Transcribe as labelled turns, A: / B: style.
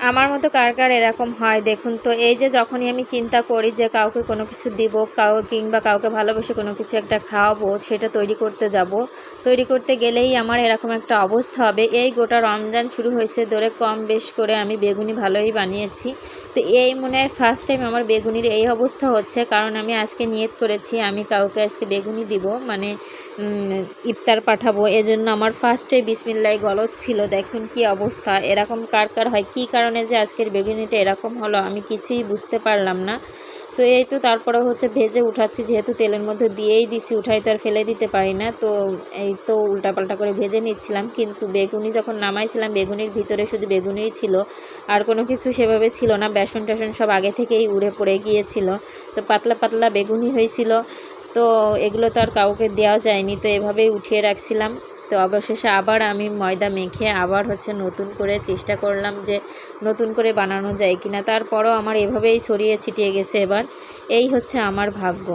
A: আমার মতো কার কার এরকম হয় দেখুন তো। এই যে যখনই আমি চিন্তা করি যে কাউকে কোনো কিছু দিব, কিংবা কাউকে ভালোবেসে কোনো কিছু একটা খাওয়াবো, সেটা তৈরি করতে যাব, তৈরি করতে গেলেই আমার এরকম একটা অবস্থা হবে। এই গোটা রমজান শুরু হয়েছে ধরে কম বেশ করে আমি বেগুনি ভালোই বানিয়েছি। তো এই মনে হয় ফার্স্ট টাইম আমার বেগুনির এই অবস্থা হচ্ছে, কারণ আমি আজকে নিয়ত করেছি আমি কাউকে আজকে বেগুনি দিব, মানে ইফতার পাঠাবো। এজন্য আমার ফার্স্টে বিসমিল্লাহ গলত ছিল। দেখুন কি অবস্থা। এরকম কার কার হয়, কী কারণে যে আজকের বেগুনিটা এরকম হলো আমি কিছুই বুঝতে পারলাম না। তো এই তো তারপরে হচ্ছে ভেজে উঠাচ্ছি, যেহেতু তেলের মধ্যে দিয়েই দিছি, উঠাই তো আর ফেলে দিতে পারি না। তো এই তো উল্টাপাল্টা করে ভেজে নিচ্ছিলাম, কিন্তু বেগুনি যখন নামাইছিলাম বেগুনির ভিতরে শুধু বেগুনিই ছিল, আর কোনো কিছু সেভাবে ছিল না। বেসন টেসন সব আগে থেকেই উড়ে পড়ে গিয়েছিল। তো পাতলা পাতলা বেগুনি হয়েছিল। তো এগুলো তো আর কাউকে দেওয়া যায়নি, তো এভাবেই উঠিয়ে রাখছিলাম। তো অবশেষে আবার আমি ময়দা মেখে আবার হচ্ছে নতুন করে চেষ্টা করলাম যে নতুন করে বানানো যায় কিনা। তারপরও আমার এভাবেই ছড়িয়ে ছিটিয়ে গেছে। এবার এই হচ্ছে আমার ভাগ্য।